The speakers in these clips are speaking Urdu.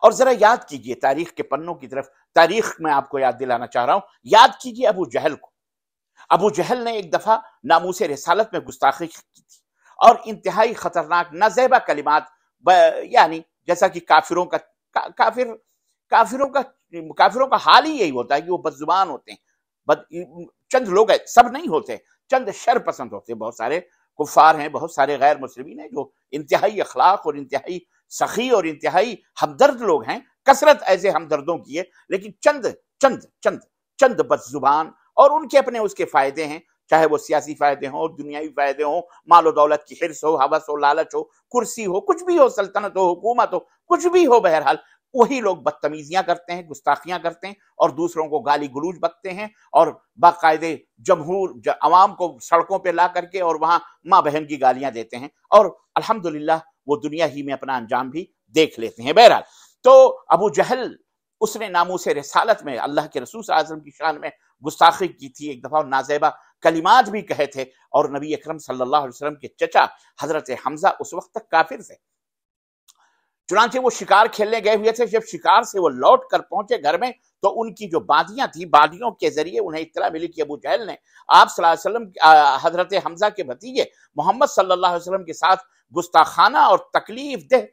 اور ذرا یاد کیجئے تاریخ کے پنوں کی طرف، تاریخ میں آپ کو یاد دلانا چاہ رہا ہوں، یاد کیجئے ابو جہل کو۔ ابو جہل نے ایک دفعہ ناموس رسالت میں گستاخی کی تھی اور انتہائی خطرناک نازیبا کلمات، یعنی جیسا کہ کافروں کا حال ہی یہی ہوتا ہے کہ وہ بد زبان ہوتے ہیں، چند لوگ ہیں، سب نہیں ہوتے، چند شر پسند ہوتے ہیں، بہت سارے کفار ہیں، بہت سارے غیر مسلمین ہیں جو انتہائی اخلاق اور انتہائی سخی اور انتہائی ہمدرد لوگ ہیں، کثرت ایسے ہمدردوں کی ہے، لیکن چند بد زبان، اور ان کے اپنے اس کے فائدے ہیں، چاہے وہ سیاسی فائدے ہوں، دنیاوی فائدے ہوں، مال و دولت کی حرص ہو، ہوس ہو، لالچ ہو، کرسی ہو، کچھ بھی ہو، سلطنت ہو، حکومت ہو، کچھ بھی ہو، بہرحال وہی لوگ بدتمیزیاں کرتے ہیں، گستاخیاں کرتے ہیں اور دوسروں کو گالی گلوچ بکتے ہیں اور باقاعدے عوام کو سڑکوں پہ لا کر کے اور وہاں ماں بہن کی گالیاں دیتے ہیں، اور الحمدللہ وہ دنیا ہی میں اپنا انجام بھی دیکھ لیتے ہیں۔ بہرحال تو ابو جہل، اس نے ناموس رسالت میں اللہ کے رسول صلی اللہ علیہ وسلم کی شان میں گستاخی کی تھی ایک دفعہ، نازیبا کلمات بھی کہے تھے، اور نبی اکرم صلی اللہ علیہ وسلم کے چچا حضرت حمزہ اس وقت تک کافر تھے۔ چنانچہ وہ شکار کھیلنے گئے ہوئے تھے، جب شکار سے وہ لوٹ کر پہنچے گھر میں تو ان کی جو بادیاں تھیں، بادیوں کے ذریعے انہیں اطلاع ملی کہ ابو جہل نے آپ صلی اللہ علیہ وسلم حضرت حمزہ کے بھتیجے محمد صلی اللہ علیہ وسلم کے ساتھ گستاخانہ اور تکلیف دہ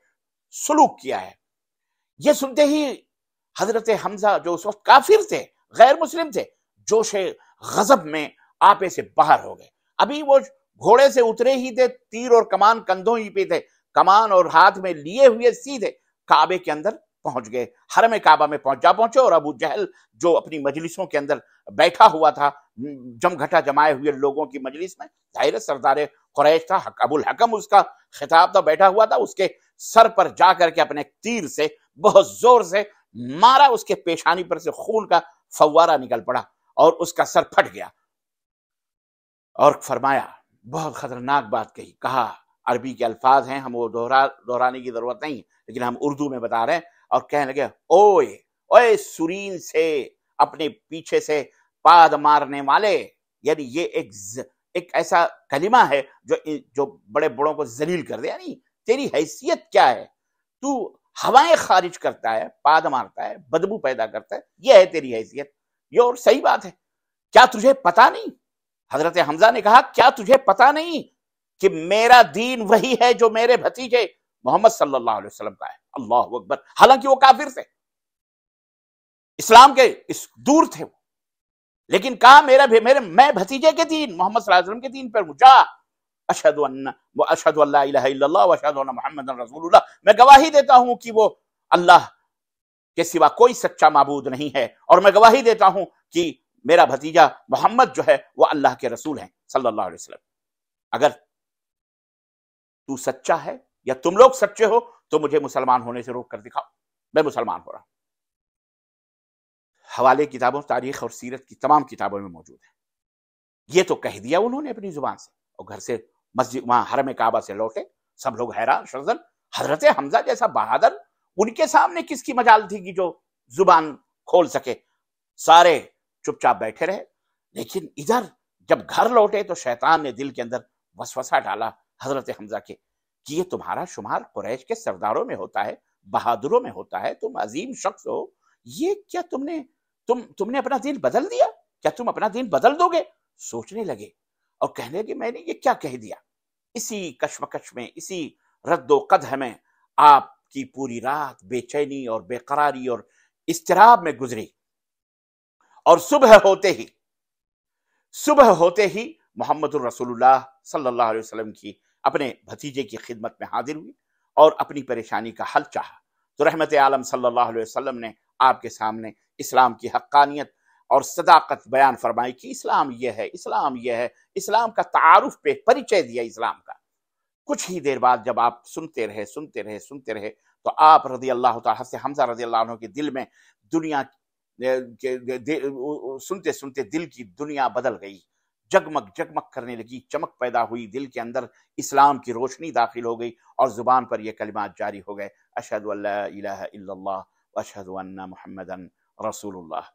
سلوک کیا ہے۔ یہ سنتے ہی حضرت حمزہ جو اس وقت کافر تھے، غیر مسلم تھے، جوش غضب میں آپے سے باہر ہو گئے۔ ابھی وہ گھوڑے سے اترے ہی تھے، تیر اور کمان کندھوں ہی پہ تھے، کمان اور ہاتھ میں لیے ہوئے سیدھے کعبے کے اندر پہنچ گئے، حرم کعبہ میں پہنچے، اور ابو جہل جو اپنی مجلسوں کے اندر بیٹھا ہوا تھا، جم گھٹا جمائے ہوئے لوگوں کی مجلس میں، ظاہر سردار قریش تھا، ابو الحکم اس کا خطاب تھا، بیٹھا ہوا تھا، اس کے سر پر جا کر کے اپنے تیر سے بہت زور سے مارا، اس کے پیشانی پر سے خون کا فوارہ نکل پڑا اور اس کا سر پھٹ گیا، اور فرمایا، بہت خطرناک بات کہی، کہا عربی کے الفاظ ہیں، ہم وہ دہرانے کی ضرورت نہیں، لیکن ہم اردو میں بتا رہے ہیں، اور کہنے لگے، اوئے سورین سے اپنے پیچھے سے پاد مارنے والے، یعنی یہ ایک ایسا کلمہ ہے جو بڑے بڑوں کو ذلیل کر دے، یعنی تیری حیثیت کیا ہے، تو ہوائیں خارج کرتا ہے، پاد مارتا ہے، بدبو پیدا کرتا ہے، یہ ہے تیری حیثیت، یہ اور صحیح بات ہے، کیا تجھے پتا نہیں؟ حضرت حمزہ نے کہا، کیا تجھے پتا نہیں کہ میرا دین وہی ہے جو میرے بھتیجے محمد صلی اللہ علیہ وسلم کا ہے؟ اللہ اکبر! حالانکہ وہ کافر تھے، اسلام کے دور تھے وہ، لیکن کہا میں بھتیجے کے دین محمد صلی اللہ علیہ وسلم کے دین پر مجھا، اشہد ان لا الہ الا اللہ واشہد ان محمد رسول اللہ، میں گواہی دیتا ہوں کہ وہ اللہ کے سوا کوئی سچا معبود نہیں ہے، اور میں گواہی دیتا ہوں کہ میرا بھتیجا محمد جو ہے وہ اللہ کے رسول ہیں صلی اللہ علیہ وسلم۔ اگر تو سچا ہے یا تم لوگ سچے ہو تو مجھے مسلمان ہونے سے روک کر دکھاؤ، میں مسلمان ہو رہا ہوں۔ حوالے کتابوں، تاریخ اور سیرت کی تمام کتابوں میں موجود ہے۔ یہ تو کہہ دیا انہوں نے اپنی زبان سے، اور گھر سے مسجد وہاں حرم کعبہ سے لوٹے، سب لوگ حیران شرزن، حضرت حمزہ جیسا بہادر ان کے سامنے کس کی مجال تھی کہ جو زبان کھول سکے؟ سارے چپ چاپ بیٹھے رہے، لیکن ادھر جب گھر لوٹے تو شیطان نے دل کے اندر وسوسہ ڈالا حضرت حمزہ کے کہ یہ تمہارا شمار قریش کے سرداروں میں ہوتا ہے، بہادروں میں ہوتا ہے، تم عظیم شخص ہو، یہ کیا تم نے اپنا دین بدل دیا؟ کیا تم اپنا دین بدل دو گے؟ سوچنے لگے اور کہنے لگے، میں نے یہ کیا کہہ دیا؟ اسی کشمکش میں، اسی رد و قدح میں آپ کی پوری رات بے چینی اور بے قراری اور اضطراب میں گزری، اور صبح ہوتے ہی محمد الرسول اللہ صلی اللہ علیہ وسلم کی اپنے بھتیجے کی خدمت میں حاضر ہوئی اور اپنی پریشانی کا حل چاہا، تو رحمت عالم صلی اللہ علیہ وسلم نے آپ کے سامنے اسلام کی حقانیت اور صداقت بیان فرمائی کہ اسلام یہ ہے، اسلام یہ ہے، اسلام کا تعارف پہ پریچے دیا اسلام کا۔ کچھ ہی دیر بعد جب آپ سنتے رہے تو آپ رضی اللہ تعالیٰ سے حمزہ رضی اللہ عنہ کے دل میں دنیا سنتے دل کی دنیا بدل گئی، جگمگ کرنے لگی، چمک پیدا ہوئی دل کے اندر، اسلام کی روشنی داخل ہو گئی، اور زبان پر یہ کلمات جاری ہو گئے، اشہد ان لا الہ الا اللہ واشہد ان محمدا رسول اللہ۔